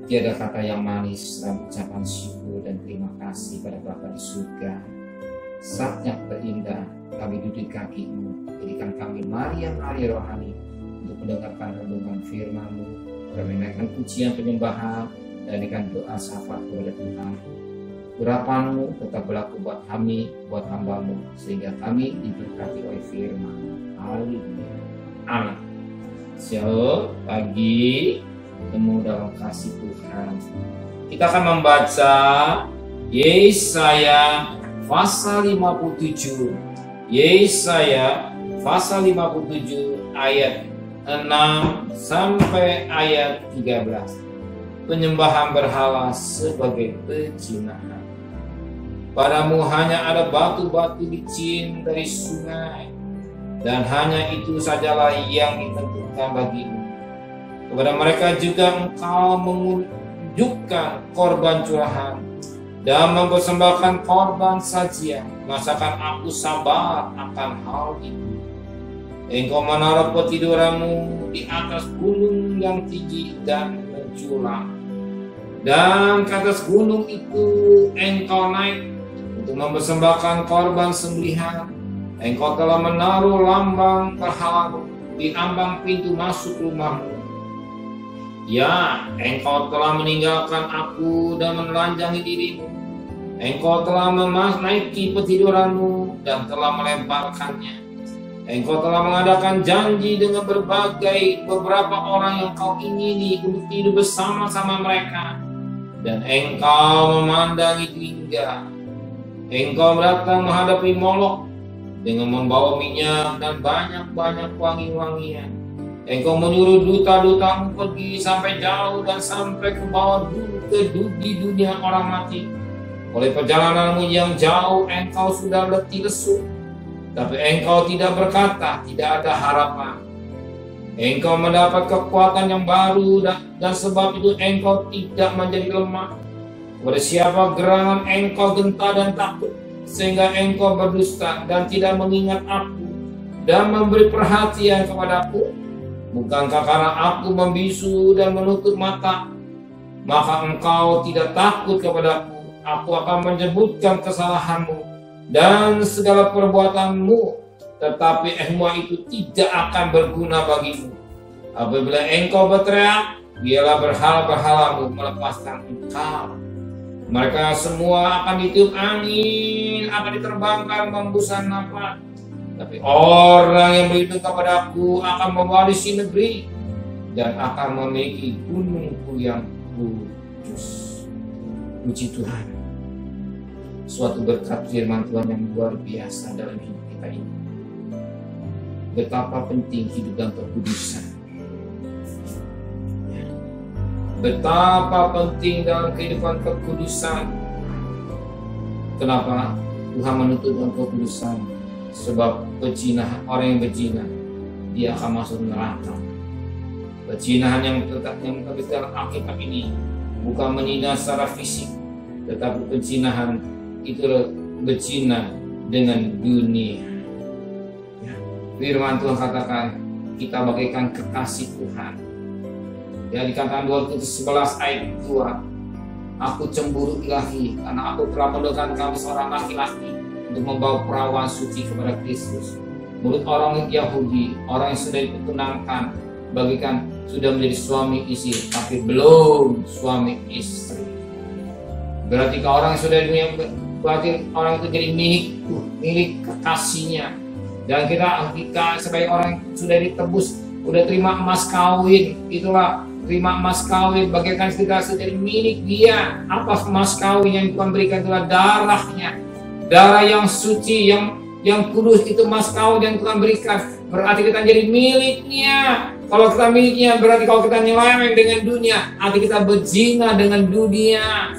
Tiada kata yang manis dalam ucapan syukur dan terima kasih pada Bapa di surga. Saat yang terindah kami duduk di kaki-Mu, jadikan kami Maria rohani untuk mendengarkan renungan firman-Mu, dan menaikkan pujian penyembahan dan dengan doa syafaat kepada Tuhan. Urapan-Mu tetap berlaku buat kami, buat hamba-Mu, sehingga kami diberkati oleh firman. Haleluya. Amin. Shalom, pagi ketemu dalam kasih Tuhan. Kita akan membaca Yesaya pasal 57. Yesaya pasal 57 ayat 6 sampai ayat 13. Penyembahan berhala sebagai pejinahan. Padamu hanya ada batu-batu licin dari sungai, dan hanya itu sajalah yang ditentukan bagimu. Kepada mereka juga engkau menunjukkan korban curahan dan mempersembahkan korban sajian. Masakan aku sabar akan hal itu. Engkau menaruh petiduranmu di atas gunung yang tinggi dan mencuram, dan ke atas gunung itu engkau naik untuk mempersembahkan korban sembelihan. Engkau telah menaruh lambang berhala di ambang pintu masuk rumahmu. Ya, engkau telah meninggalkan aku dan menelanjangi dirimu. Engkau telah menaiki petiduranmu dan telah melemparkannya. Engkau telah mengadakan janji dengan beberapa orang yang kau ingini untuk tidur bersama-sama mereka, dan engkau memandangi hingga. Engkau datang menghadapi Molok dengan membawa minyak dan banyak-banyak wangi-wangian. Engkau menyuruh duta-dutamu pergi sampai jauh dan sampai ke bawah di dunia orang mati. Oleh perjalananmu yang jauh engkau sudah letih lesu, tapi engkau tidak berkata, tidak ada harapan. Engkau mendapat kekuatan yang baru, dan sebab itu engkau tidak menjadi lemah. Kepada siapa gerangan engkau gentar dan takut, sehingga engkau berdusta dan tidak mengingat aku dan memberi perhatian kepadaku? Bukankah karena aku membisu dan menutup mata, maka engkau tidak takut kepadaku? Aku akan menyebutkan kesalahanmu dan segala perbuatanmu, tetapi semua itu tidak akan berguna bagimu. Apabila engkau berteriak, biarlah berhala-berhalamu melepaskan engkau. Mereka semua akan ditiup angin, akan diterbangkan membusan nafas. Tapi orang yang berlindung kepadaku akan mewarisi negeri dan akan memiliki gunungku yang kudus. Puji Tuhan. Suatu berkat firman Tuhan yang luar biasa dalam hidup kita ini. Betapa penting hidup dalam kekudusan. Betapa penting dalam kehidupan kekudusan. Kenapa Tuhan menuntut dalam kekudusan? Sebab orang yang berzina, dia akan masuk neraka. Perzinahan yang terjadi dalam Alkitab ini bukan menzina secara fisik, tetapi perzinahan itu berzina dengan dunia. Firman Tuhan katakan kita bagaikan kekasih Tuhan. Ya, dikatakan 2 Korintus 11 ayat 2. Aku cemburu ilahi karena aku telah mendoakan kamu seorang laki-laki untuk membawa perawan suci kepada Kristus. Menurut orang Yahudi, orang yang sudah dipertunangkan bagikan sudah menjadi suami istri, tapi belum suami istri. Berarti kalau orang yang sudah berarti orang itu jadi milik kekasihnya. Dan kita sebagai orang yang sudah ditebus, sudah terima emas kawin, itulah terima emas kawin, bagaikan kita sudah jadi milik dia. Apa emas kawin yang Tuhan berikan? Itulah darahnya. Darah yang suci, yang kudus, itu emas kawin yang Tuhan berikan. Berarti kita jadi miliknya. Kalau kita miliknya, berarti kalau kita nyeleweng dengan dunia, arti kita berzina dengan dunia.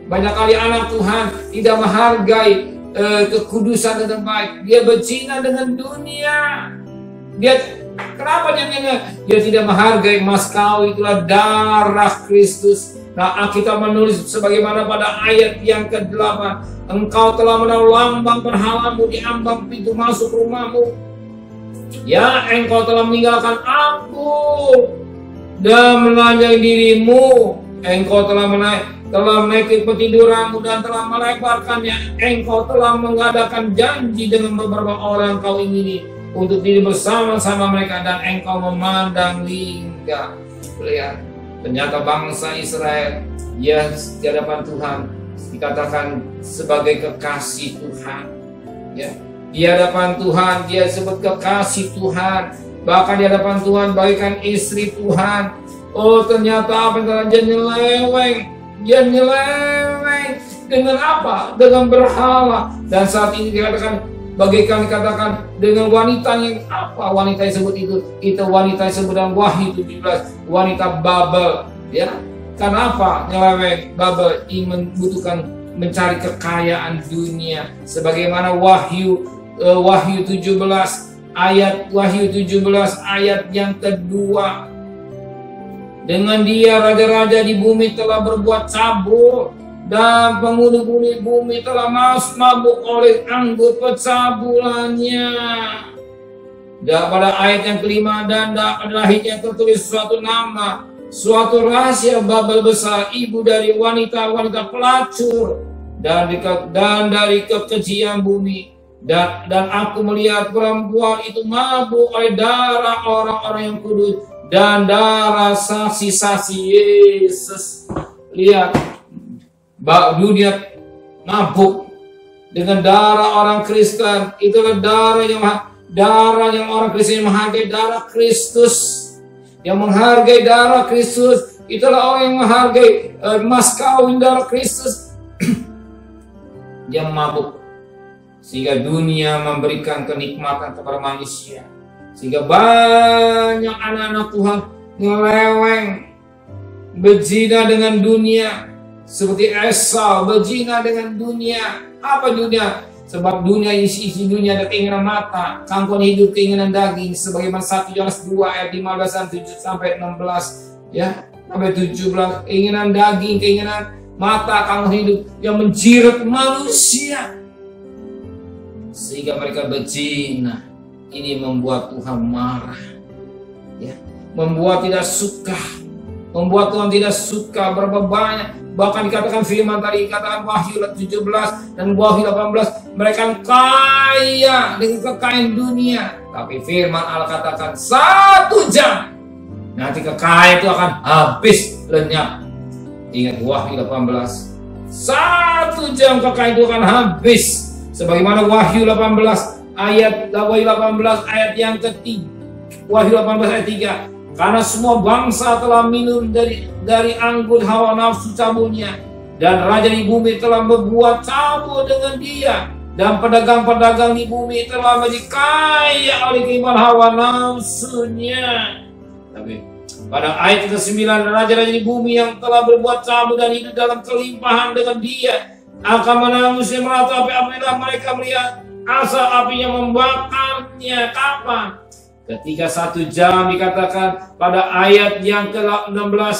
Banyak kali anak Tuhan tidak menghargai kekudusan dengan baik. Dia berzina dengan dunia. Kenapa dia tidak menghargai emas kawin? Itulah darah Kristus. Nah, kita menulis sebagaimana pada ayat yang ke-8, engkau telah menaruh lambang berhalamu di ambang pintu masuk rumahmu. Ya, engkau telah meninggalkan aku dan menelanjangi dirimu. Engkau telah menaiki petiduranmu dan telah melebarkannya. Engkau telah mengadakan janji dengan beberapa orang kau ingini untuk diri bersama-sama mereka, dan engkau memandang lingga. Lihat, ternyata bangsa Israel, dia di hadapan Tuhan dikatakan sebagai kekasih Tuhan. Ya, di hadapan Tuhan dia sebut kekasih Tuhan. Bahkan di hadapan Tuhan bagaikan istri Tuhan. Oh, ternyata apa yang dia nyeleweng? Dia nyeleweng dengan apa? Dengan berhala. Dan saat ini dikatakan bagaikan dikatakan dengan wanita yang apa? Wanita yang sebut itu wanita yang sebut dalam Wahyu 17, wanita Babel. Ya, karena apa? Nyeleweng Babel ingin membutuhkan mencari kekayaan dunia, sebagaimana Wahyu 17 ayat yang kedua. Dengan dia raja-raja di bumi telah berbuat cabul, dan penghuni bumi telah mabuk oleh anggur percabulannya. Dan pada ayat yang kelima, dan akhirnya tertulis suatu nama, suatu rahasia Babel besar, ibu dari wanita-wanita pelacur dan dari kekejian bumi. Dan aku melihat perempuan itu mabuk oleh darah orang-orang yang kudus dan darah saksi-saksi Yesus. Lihat, dunia mabuk dengan darah orang Kristen. Itulah darah yang orang Kristen menghargai darah Kristus. Yang menghargai darah Kristus, itulah orang yang menghargai mas kawin darah Kristus. Dia mabuk sehingga dunia memberikan kenikmatan kepada manusia, sehingga banyak anak-anak Tuhan nyeleweng, berzina dengan dunia, seperti Esau berzina dengan dunia. Apa dunia? Sebab dunia isi dunia ada keinginan mata, kangkung hidup, keinginan daging, sebagaimana 1 Yohanes 2 ayat 15 sampai 16, ya, sampai 17. Keinginan daging, keinginan mata, kangkung hidup yang menjirat manusia sehingga mereka berzina. Ini membuat Tuhan marah, ya, membuat tidak suka, membuat Tuhan tidak suka. Berapa banyak, bahkan dikatakan firman tadi, dikatakan Wahyu 17 dan Wahyu 18, mereka kaya dengan kekayaan dunia, tapi firman Allah katakan 1 jam nanti kekayaan itu akan habis, lenyap. Ingat Wahyu 18, 1 jam kekayaan itu akan habis, sebagaimana Wahyu 18 ayat yang ketiga. Wahyu 18 ayat 3, karena semua bangsa telah minum dari anggur hawa nafsu cabulnya, dan raja di bumi telah berbuat cabul dengan dia, dan pedagang-pedagang di bumi telah menjadi kaya oleh keimanan hawa nafsunya. Tapi pada ayat ke-9, raja-raja di bumi yang telah berbuat cabul dan hidup dalam kelimpahan dengan dia akan menangis merata api apabila mereka melihat asap apinya membakarnya. Kapan? Ketika 1 jam, dikatakan pada ayat yang ke-16,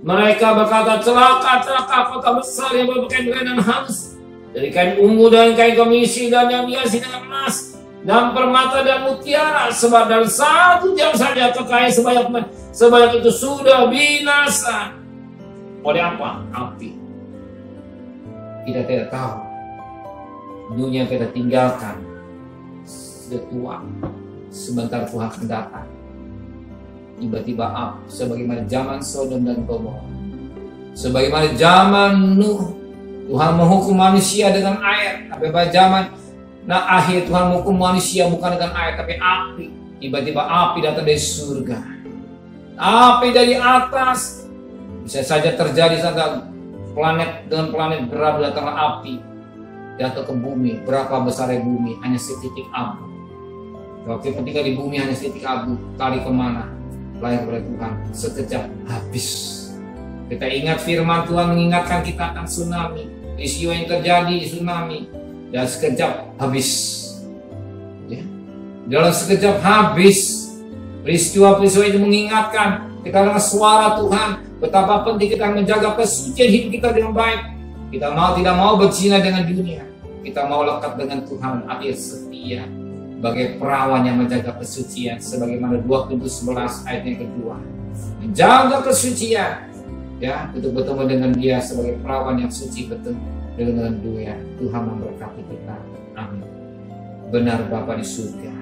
mereka berkata, celaka kota besar yang berpakaian kain dan halus, dari kain ungu dan kain kemisi dan yang dihiasi dengan emas dan permata dan mutiara, sebab dalam 1 jam saja kekayaan sebanyak itu sudah binasa. Oleh apa? Api. Kita tidak tahu. Dunia kita tinggalkan sudah tua, sebentar Tuhan akan datang. Tiba-tiba sebagaimana zaman Sodom dan Gomora, sebagaimana zaman Nuh, Tuhan menghukum manusia dengan air. Tapi pada zaman akhir Tuhan menghukum manusia bukan dengan air tapi api. Tiba-tiba api datang dari surga, api dari atas. Bisa saja terjadi saat planet dengan planet beradu, datanglah api jatuh ke bumi. Berapa besarnya bumi? Hanya setitik abu. Waktu ketika di bumi hanya setitik abu, lari kemana? Lari kepada Tuhan. Sekejap habis. Kita ingat firman Tuhan mengingatkan kita akan tsunami, peristiwa yang terjadi di tsunami, dan sekejap habis. Ya. Dalam sekejap habis, peristiwa-peristiwa itu mengingatkan kita dengan suara Tuhan betapa penting kita menjaga kesucian hidup kita dengan baik. Kita tidak mau berzina dengan dunia. Kita mau lekat dengan Tuhan, artinya setia sebagai perawan yang menjaga kesucian, sebagaimana 2 Korintus 11 ayat yang kedua. Menjaga kesucian ya, untuk bertemu dengan Dia sebagai perawan yang suci, bertemu dengan Dia. Tuhan memberkati kita. Amin. Benar Bapa di surga,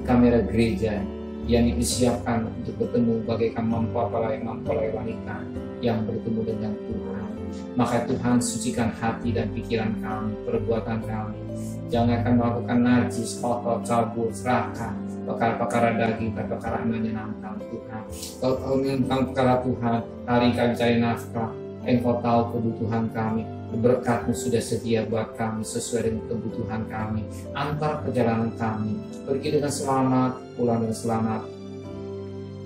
kami adalah gereja yang dipersiapkan untuk bertemu bagaikan mempelai wanita yang bertemu dengan Tuhan. Maka Tuhan, sucikan hati dan pikiran kami, perbuatan kami. Jangan akan melakukan najis, kotor, cabul, serakah, perkara-perkara daging dan perkara menyenangkan Tuhan. Kalau tentang perkara Tuhan, hari kami cari nafkah, Engkau tahu kebutuhan kami. Berkat-Mu sudah sedia buat kami sesuai dengan kebutuhan kami. Antar perjalanan kami, pergi dengan selamat, pulang dengan selamat.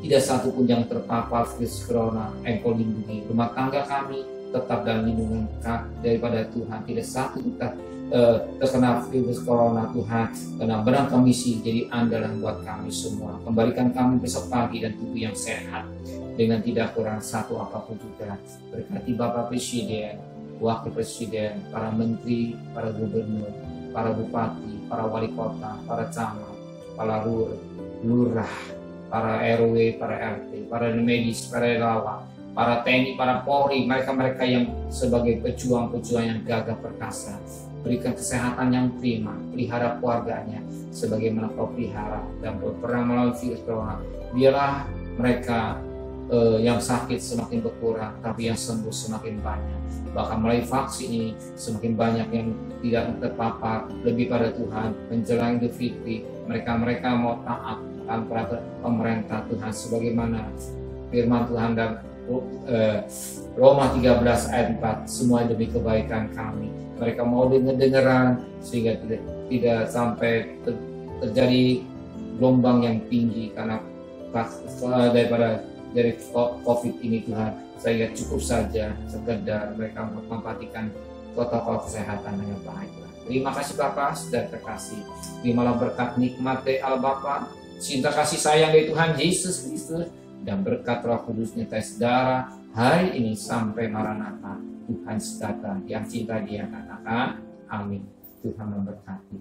Tidak satu pun yang terpapar virus corona, Engkau lindungi. Rumah tangga kami tetap dalam lindungan daripada Tuhan. Tidak satu kita terkena virus corona Tuhan, karena benar komisi jadi andalan buat kami semua. Kembalikan kami besok pagi dan tubuh yang sehat dengan tidak kurang satu apapun juga. Berkati Bapak Presiden, Wakil Presiden, para menteri, para gubernur, para bupati, para wali kota, para camat, para lurah, para RW, para RT, para medis, para relawan, para TNI, para Polri, mereka-mereka yang sebagai pejuang-pejuang yang gagah perkasa. Berikan kesehatan yang prima, pelihara keluarganya sebagaimana Kau pelihara dan berperang melawan virus corona. Biarlah mereka yang sakit semakin berkurang, tapi yang sembuh semakin banyak. Bahkan melalui vaksin ini semakin banyak yang tidak terpapar. Lebih pada Tuhan, menjelang Idul Fitri, mereka mau taat tanpa pemerintah Tuhan, sebagaimana firman Tuhan dan Roma 13 ayat 4, semua demi kebaikan kami. Mereka mau dengar-dengaran sehingga tidak sampai terjadi gelombang yang tinggi karena dari COVID ini Tuhan, sehingga cukup saja sekedar mereka memperhatikan protokol kesehatan dengan baik. Terima kasih Bapa, sudah terkasih. Terimalah berkat nikmat dari Allah Bapa, cinta kasih sayang dari Tuhan Yesus Kristus, dan berkat Roh Kudus nyertai saudara hari ini sampai Maranatha. Tuhan datang, yang cinta Dia katakan amin. Tuhan memberkati.